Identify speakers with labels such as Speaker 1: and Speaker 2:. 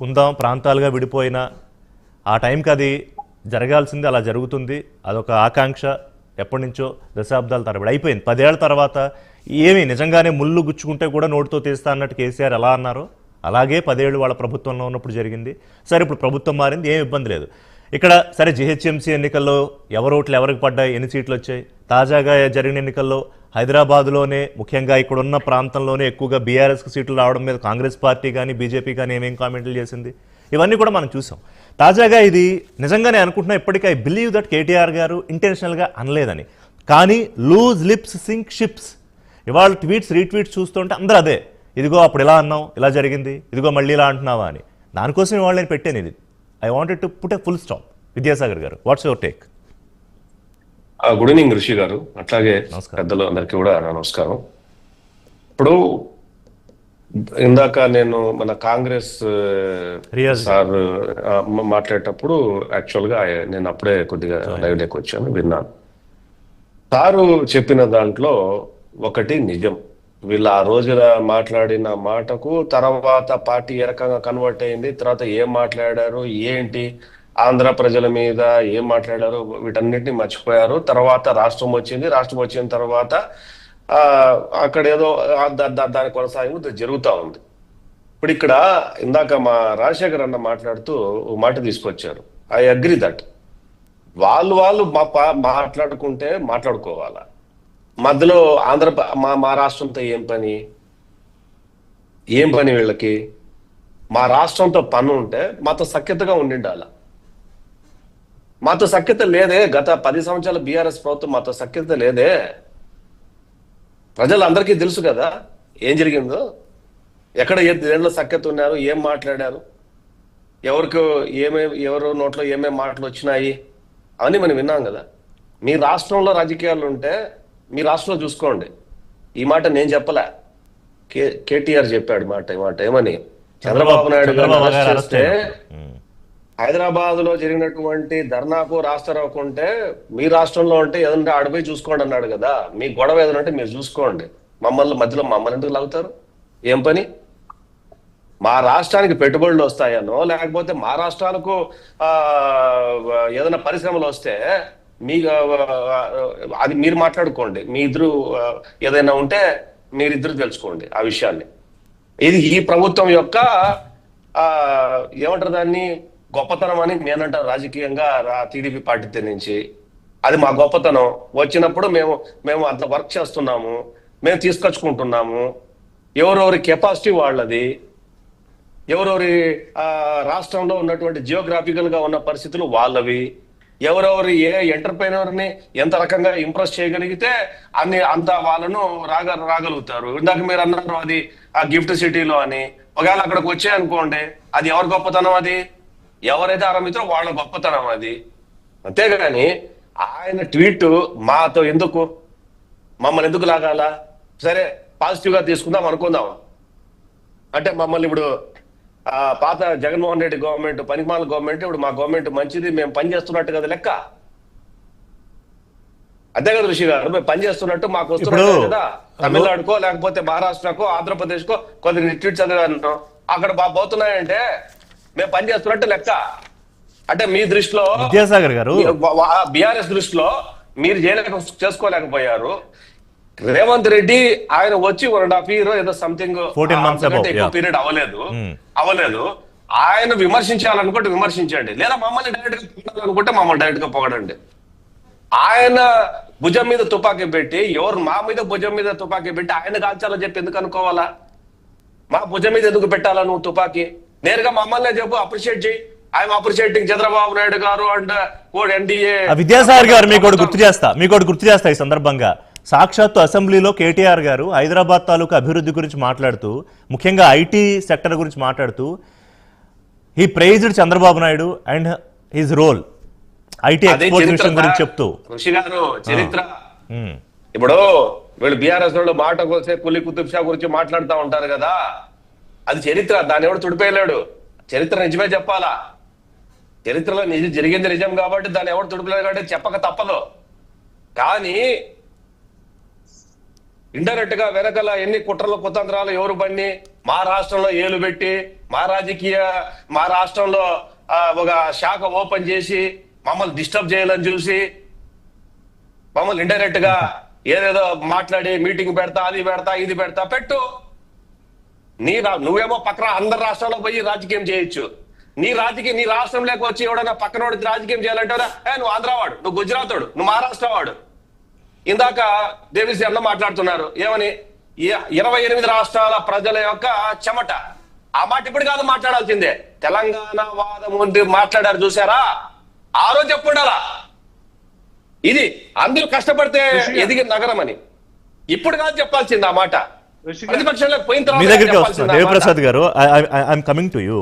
Speaker 1: ఉందాం, ప్రాంతాలుగా విడిపోయిన ఆ టైంకి అది జరగాల్సింది అలా జరుగుతుంది. అదొక ఆకాంక్ష ఎప్పటి నుంచో దశాబ్దాల తరబడి అయిపోయింది. 10 ఏళ్ల తర్వాత ఏమి నిజంగానే ముళ్ళు గుచ్చుకుంటే కూడా నోటితో తీస్తా అన్నట్టు కేసీఆర్ ఎలా అన్నారో అలాగే 10 ఏళ్ళు వాళ్ళ ప్రభుత్వంలో ఉన్నప్పుడు జరిగింది. సరే, ఇప్పుడు ప్రభుత్వం మారింది, ఏం ఇబ్బంది లేదు. ఇక్కడ సరే జిహెచ్ఎంసీ ఎన్నికల్లో ఎవరు ఓట్లు ఎవరికి పడ్డాయి, ఎన్ని సీట్లు వచ్చాయి? తాజాగా జరిగిన ఎన్నికల్లో హైదరాబాద్లోనే, ముఖ్యంగా ఇక్కడ ఉన్న ప్రాంతంలోనే ఎక్కువగా బీఆర్ఎస్కి సీట్లు రావడం మీద కాంగ్రెస్ పార్టీ కానీ బీజేపీ కానీ ఏమేం కామెంట్లు చేసింది, ఇవన్నీ కూడా మనం చూసాం. తాజాగా ఇది నిజంగానే అనుకుంటున్నా ఇప్పటికీ ఐ బిలీవ్ దట్ కేటీఆర్ గారు ఇంటెన్షనల్గా అనలేదని. కానీ లూజ్ లిప్స్ సింక్ షిప్స్. ఇవాళ ట్వీట్స్ రీట్వీట్స్ చూస్తుంటే అందరూ అదే, ఇదిగో అప్పుడు ఇలా అన్నాం, ఇలా జరిగింది, ఇదిగో మళ్ళీ ఇలా అంటున్నావా అని. దానికోసం ఇవాళ నేను పెట్టాను ఇది. I wanted to put a full stop. Vidyasagar గారు, what's your take?
Speaker 2: Good evening Rishi గారు, అట్లాగే పెద్దలు అందరికీ కూడా నమస్కారం. ఇప్పుడు ఇందాక నేను మన కాంగ్రెస్ సార్ మాట్లాడేటప్పుడు యాక్చువల్గా నేను అప్పుడే కొద్దిగా లైవ్ లోకి వచ్చాను, విన్నాను. సారు చెప్పిన దాంట్లో ఒకటి నిజం. వీళ్ళు ఆ రోజున మాట్లాడిన మాటకు తర్వాత పార్టీ ఏ రకంగా కన్వర్ట్ అయింది, తర్వాత ఏం మాట్లాడారు, ఏంటి ఆంధ్ర ప్రజల మీద ఏం మాట్లాడారు, వీటన్నిటిని మర్చిపోయారు. తర్వాత రాష్ట్రం వచ్చింది, రాష్ట్రం వచ్చిన తర్వాత అక్కడ ఏదో దాని కొనసాగింపు జరుగుతూ ఉంది. ఇప్పుడు ఇక్కడ ఇందాక మా రాజశేఖర్ అన్న మాట్లాడుతూ మాట తీసుకొచ్చారు. ఐ అగ్రి దట్ వాళ్ళు మాట్లాడుకుంటే మాట్లాడుకోవాలా, మధ్యలో మా రాష్ట్రంతో ఏం పని వీళ్ళకి? మా రాష్ట్రంతో పని ఉంటే మాతో సఖ్యతగా ఉండిండాల. మాతో సఖ్యత లేదే. గత 10 సంవత్సరాల బీఆర్ఎస్ ప్రభుత్వం మాతో సఖ్యత లేదే. ప్రజలందరికీ తెలుసు కదా ఏం జరిగిందో, ఎక్కడ దేంట్లో సఖ్యత ఉన్నారు, ఏం మాట్లాడారు, ఎవరు నోట్లో ఏమేమి మాటలు వచ్చినాయి అవన్నీ మనం విన్నాం కదా. మీ రాష్ట్రంలో రాజకీయాలు ఉంటే మీ రాష్ట్రంలో చూసుకోండి. ఈ మాట నేను చెప్పలే, కేటీఆర్ చెప్పాడు ఈ మాట ఏమని. చంద్రబాబు నాయుడు గారు అరెస్ట్ చేస్తే హైదరాబాద్ లో జరిగినటువంటి ధర్నాకు రాస్తారోకుంటే మీ రాష్ట్రంలో ఉంటే ఏదంటే ఆడిపోయి చూసుకోండి అన్నాడు కదా. మీ గొడవ ఏదంటే మీరు చూసుకోండి, మధ్యలో మమ్మల్ని ఎందుకు లాగుతారు? ఏం పని? మా రాష్ట్రానికి పెట్టుబడులు వస్తాయనో, లేకపోతే మా రాష్ట్రాలకు ఏదైనా పరిశ్రమలు వస్తే అది మీరు మాట్లాడుకోండి. మీ ఇద్దరు ఏదైనా ఉంటే మీరిద్దరు తెలుసుకోండి ఆ విషయాన్ని. ఇది ఈ ప్రభుత్వం యొక్క ఏమంటారు దాన్ని, గొప్పతనం అని నేనంటాను రాజకీయంగా, టీడీపీ పార్టీ నుంచి. అది మా గొప్పతనం. వచ్చినప్పుడు మేము అంత వర్క్ చేస్తున్నాము, మేము తీసుకొచ్చుకుంటున్నాము. ఎవరెవరి కెపాసిటీ వాళ్ళది, ఎవరెవరి రాష్ట్రంలో ఉన్నటువంటి జియోగ్రాఫికల్ గా ఉన్న పరిస్థితులు వాళ్ళవి, ఎవరెవరు ఏ ఎంటర్ప్రైనర్ని ఎంత రకంగా ఇంప్రెస్ చేయగలిగితే అంత వాళ్ళను రాగలుగుతారు. ఇందాక మీరు అన్నారు అది ఆ గిఫ్ట్ సిటీలో అని. ఒకవేళ అక్కడికి వచ్చాయనుకోండి, అది ఎవరి గొప్పతనం? అది ఎవరైతే ఆరంభించారో వాళ్ళ గొప్పతనం అది. అంతేగాని ఆయన ట్వీట్ మాతో ఎందుకు, మమ్మల్ని ఎందుకు లాగాల? సరే పాజిటివ్ గా తీసుకుందాం అనుకుందాం అంటే, మమ్మల్ని ఇప్పుడు పాత జగన్మోహన్ రెడ్డి గవర్నమెంట్ పనికిమాల గవర్నమెంట్, ఇప్పుడు మా గవర్నమెంట్ మంచిది, మేము పని చేస్తున్నట్టు కదా లెక్క. అంతే కదా ఋషి గారు, మేము పని చేస్తున్నట్టు మాకు వస్తున్నట్టు కదా. తమిళనాడుకో లేకపోతే మహారాష్ట్రకో ఆంధ్రప్రదేశ్కో కొద్దిగా ట్వీట్ చదివాను, అక్కడ పోతున్నాయంటే మేము పని చేస్తున్నట్టు లెక్క. అంటే మీ దృష్టిలో,
Speaker 1: విద్యాసాగర్ గారు,
Speaker 2: బీఆర్ఎస్ దృష్టిలో మీరు చేసుకోలేకపోయారు. రేవంత్ రెడ్డి ఆయన వచ్చి 1.5 year ఏదో సంథింగ్ ఎక్కువ పీరియడ్ అవ్వలేదు. ఆయన విమర్శించాలనుకుంటే విమర్శించండి, లేదా మమ్మల్ని డైరెక్ట్ గా పొగడాలనుకుంటే మమ్మల్ని డైరెక్ట్ గా పొగడండి. ఆయన భుజం మీద తుపాకీ పెట్టి, ఎవరు మా మీద భుజం మీద తుపాకీ పెట్టి ఆయన కాల్చాలని చెప్పి ఎందుకు అనుకోవాలా? మా భుజం మీద ఎందుకు పెట్టాలా నువ్వు తుపాకీ? నేరుగా మమ్మల్ని చెప్పు, అప్రిషియేట్ చేయి. ఐఎమ్ అప్రిషియేటింగ్ చంద్రబాబు నాయుడు గారు అండ్ ఎన్డీఏ.
Speaker 1: విద్యాసాగర్ గారు, మీకోటి గుర్తు చేస్తా ఈ సందర్భంగా. సాక్షాత్తు అసెంబ్లీలో కేటీఆర్ గారు హైదరాబాద్ తాలూకా అభివృద్ధి గురించి మాట్లాడుతూ, ముఖ్యంగా ఐటీ సెక్టర్ గురించి మాట్లాడుతూ, he praised Chandrababu Naidu and his role IT export గురించి చెప్తూ.
Speaker 2: ఋషి గారు చరిత్ర, ఇప్పుడు వీళ్ళు బీఆర్ఎస్ వాళ్ళు మాట కోసే కులీ కుతుబ్ షా గురించి మాట్లాడుతూ ఉంటారు కదా, అది చరిత్ర. దాన్ని ఎవడు తుడిపేయలేడు. చరిత్ర నిజమే చెప్పాలా. చరిత్రలో జరిగింది నిజం కాబట్టి దాన్ని ఎవడు తుడిపలేడు కాబట్టి చెప్పక తప్పదు. కానీ ఇండైరెక్ట్ గా వెనకల ఎన్ని కుట్రలు కుతంత్రాలు ఎవరు బండి మా రాష్ట్రంలో ఏలు పెట్టి మా రాష్ట్రంలో ఒక శాఖ ఓపెన్ చేసి మమ్మల్ని డిస్టర్బ్ చేయాలని చూసి మమ్మల్ని ఇండైరెక్ట్ గా ఏదేదో మాట్లాడి మీటింగ్ పెడతా, అది పెడతా, ఇది పెడతా, పెట్టు. నువ్వేమో పక్కన అందరు రాష్ట్రాల్లో పోయి రాజకీయం చేయొచ్చు. నీ రాష్ట్రంలోకి వచ్చి ఎవడన్నా పక్కనోడికి రాజకీయం చేయాలంటే నువ్వు ఆంధ్రవాడు, నువ్వు గుజరాతోడు, నువ్వు మహారాష్ట్ర వాడు. ఇందాక దేవిశ్రీ అన్న మాట్లాడుతున్నారు ఏమని, 28 రాష్ట్రాల ప్రజల యొక్క చెమట. ఆ మాట ఇప్పుడు కాదు మాట్లాడాల్సిందే. తెలంగాణ వాదం ఉండి మాట్లాడారు చూసారా, ఆ రోజు చెప్పుండాలా. ఇది అందరూ కష్టపడితే ఎదిగిన నగరం అని ఇప్పుడు కాదు చెప్పాల్సింది ఆ మాట. ప్రతిపక్షంలోకి పోయిన
Speaker 1: మీ దగ్గరికి వస్తున్నా
Speaker 2: తర్వాత
Speaker 1: దేవిప్రసాద్ గారు, ఐఎమ్ కమింగ్ టు యూ.